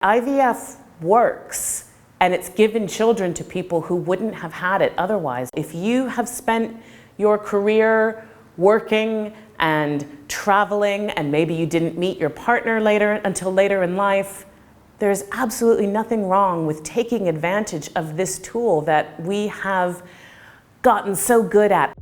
IVF works, and it's given children to people who wouldn't have had it otherwise. If you have spent your career working and traveling, and maybe you didn't meet your partner until later in life, there's absolutely nothing wrong with taking advantage of this tool that we have gotten so good at.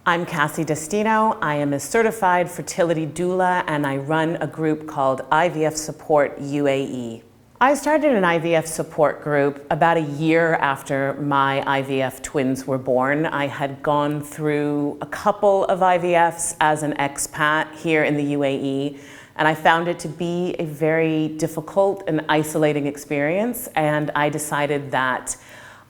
I'm Cassie Destino. I am a certified fertility doula, and I run a group called IVF Support UAE. I started an IVF support group about a year after my IVF twins were born. I had gone through a couple of IVFs as an expat here in the UAE, and I found it to be a very difficult and isolating experience, and I decided that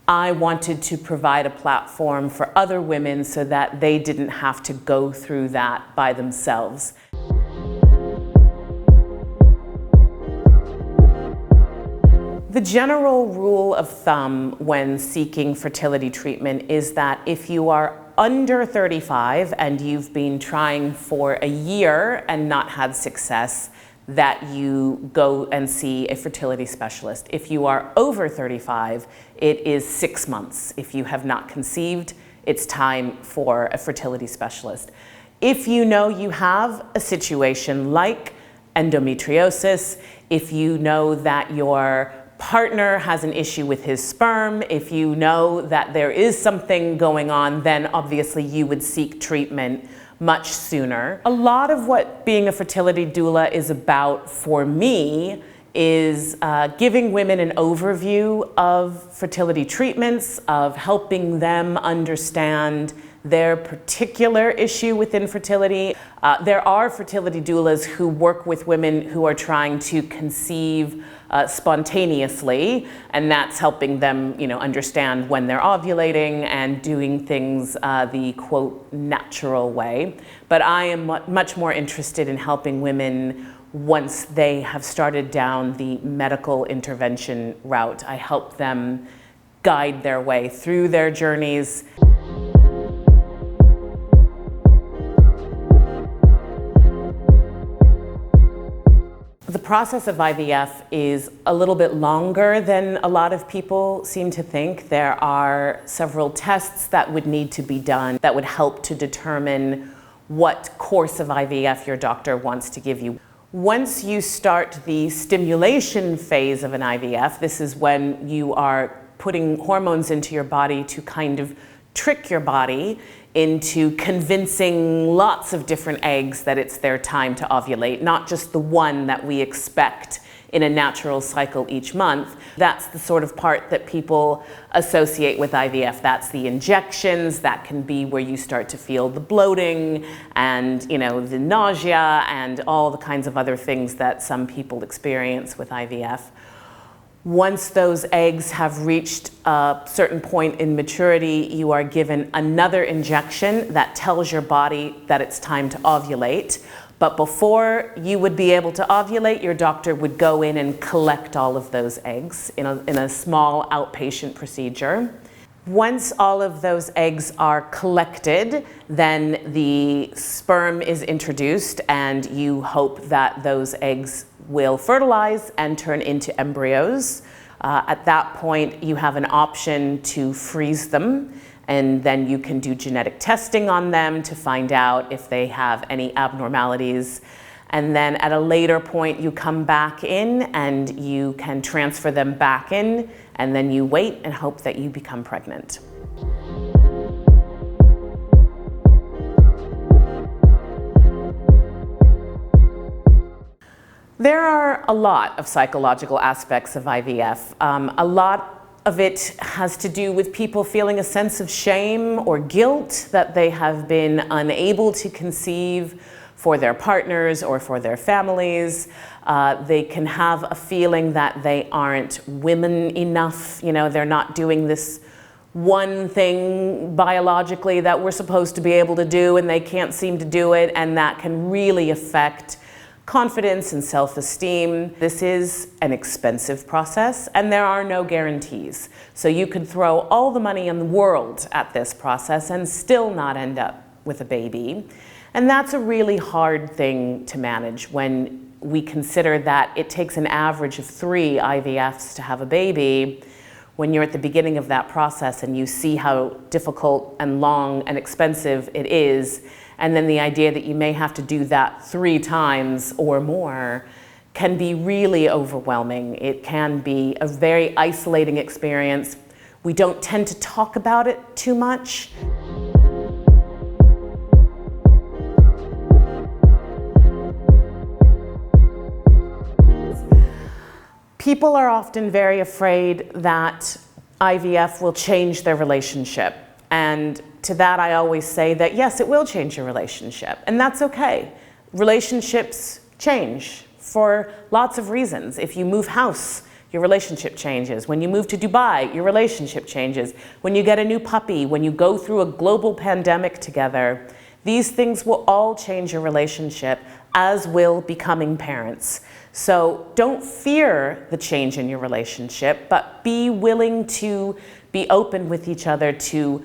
I wanted to provide a platform for other women so that they didn't have to go through that by themselves. The general rule of thumb when seeking fertility treatment is that if you are under 35 and you've been trying for a year and not had success, that you go and see a fertility specialist. If you are over 35, it is 6 months. If you have not conceived, it's time for a fertility specialist. If you know you have a situation like endometriosis, if you know that your partner has an issue with his sperm, if you know that there is something going on, then obviously you would seek treatment much sooner. A lot of what being a fertility doula is about for me is giving women an overview of fertility treatments, of helping them understand their particular issue with infertility. There are fertility doulas who work with women who are trying to conceive spontaneously, and that's helping them, understand when they're ovulating and doing things the quote natural way. But I am much more interested in helping women once they have started down the medical intervention route. I help them guide their way through their journeys. The process of IVF is a little bit longer than a lot of people seem to think. There are several tests that would need to be done that would help to determine what course of IVF your doctor wants to give you. Once you start the stimulation phase of an IVF, this is when you are putting hormones into your body to kind of trick your body into convincing lots of different eggs that it's their time to ovulate, not just the one that we expect in a natural cycle each month. That's the sort of part that people associate with IVF. That's the injections. That can be where you start to feel the bloating and the nausea and all the kinds of other things that some people experience with IVF. Once those eggs have reached a certain point in maturity, you are given another injection that tells your body that it's time to ovulate. But before you would be able to ovulate, your doctor would go in and collect all of those eggs in a small outpatient procedure. Once all of those eggs are collected, then the sperm is introduced, and you hope that those eggs will fertilize and turn into embryos. At that point, you have an option to freeze them, and then you can do genetic testing on them to find out if they have any abnormalities. And then at a later point, you come back in and you can transfer them back in, and then you wait and hope that you become pregnant. There are a lot of psychological aspects of IVF. A lot of it has to do with people feeling a sense of shame or guilt that they have been unable to conceive for their partners or for their families. They can have a feeling that they aren't women enough. They're not doing this one thing biologically that we're supposed to be able to do, and they can't seem to do it, and that can really affect confidence and self-esteem. This is an expensive process, and there are no guarantees. So you could throw all the money in the world at this process and still not end up with a baby. And that's a really hard thing to manage when we consider that it takes an average of 3 IVFs to have a baby. When you're at the beginning of that process and you see how difficult and long and expensive it is, and then the idea that you may have to do that 3 times or more can be really overwhelming. It can be a very isolating experience. We don't tend to talk about it too much. People are often very afraid that IVF will change their relationship. And to that I always say that yes, it will change your relationship, and that's okay. Relationships change for lots of reasons. If you move house, your relationship changes. When you move to Dubai, your relationship changes. When you get a new puppy, when you go through a global pandemic together, these things will all change your relationship, as will becoming parents. So don't fear the change in your relationship, but be willing to be open with each other, to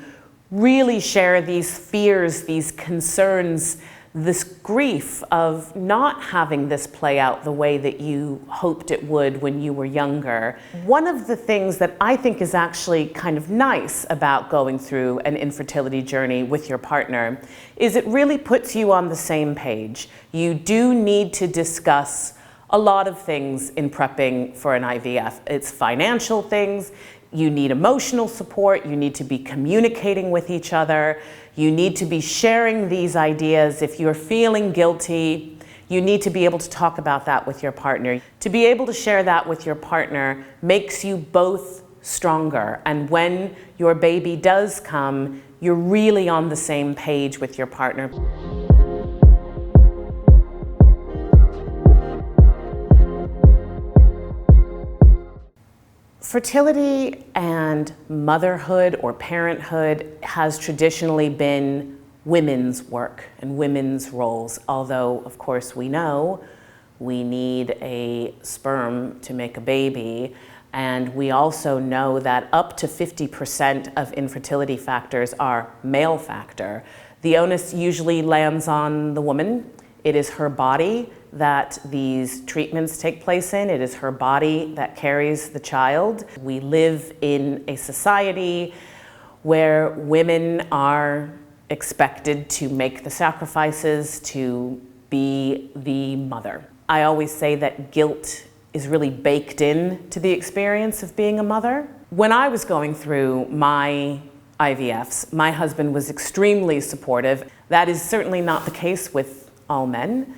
really share these fears, these concerns, this grief of not having this play out the way that you hoped it would when you were younger. One of the things that I think is actually kind of nice about going through an infertility journey with your partner is it really puts you on the same page. You do need to discuss a lot of things in prepping for an IVF. It's financial things, you need emotional support, you need to be communicating with each other, you need to be sharing these ideas. If you're feeling guilty, you need to be able to talk about that with your partner. To be able to share that with your partner makes you both stronger, and when your baby does come, you're really on the same page with your partner. Fertility and motherhood or parenthood has traditionally been women's work and women's roles, although of course we know we need a sperm to make a baby, and we also know that up to 50% of infertility factors are male factor. The onus usually lands on the woman. It is her body that these treatments take place in. It is her body that carries the child. We live in a society where women are expected to make the sacrifices to be the mother. I always say that guilt is really baked in to the experience of being a mother. When I was going through my IVFs, my husband was extremely supportive. That is certainly not the case with all men.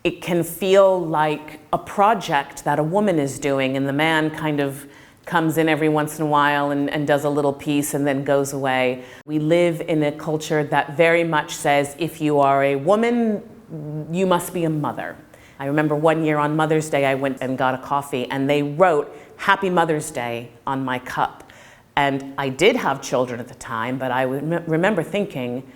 It can feel like a project that a woman is doing, and the man kind of comes in every once in a while and does a little piece and then goes away. We live in a culture that very much says if you are a woman, you must be a mother. I remember one year on Mother's Day I went and got a coffee and they wrote Happy Mother's Day on my cup. And I did have children at the time, but I remember thinking,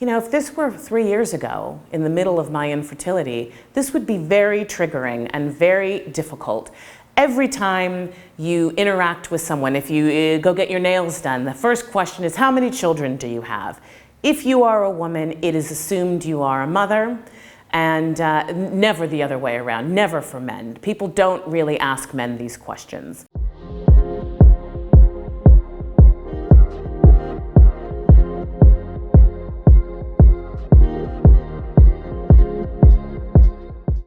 you know, if this were 3 years ago, in the middle of my infertility, this would be very triggering and very difficult. Every time you interact with someone, if you go get your nails done, the first question is, how many children do you have? If you are a woman, it is assumed you are a mother, and never the other way around, never for men. People don't really ask men these questions.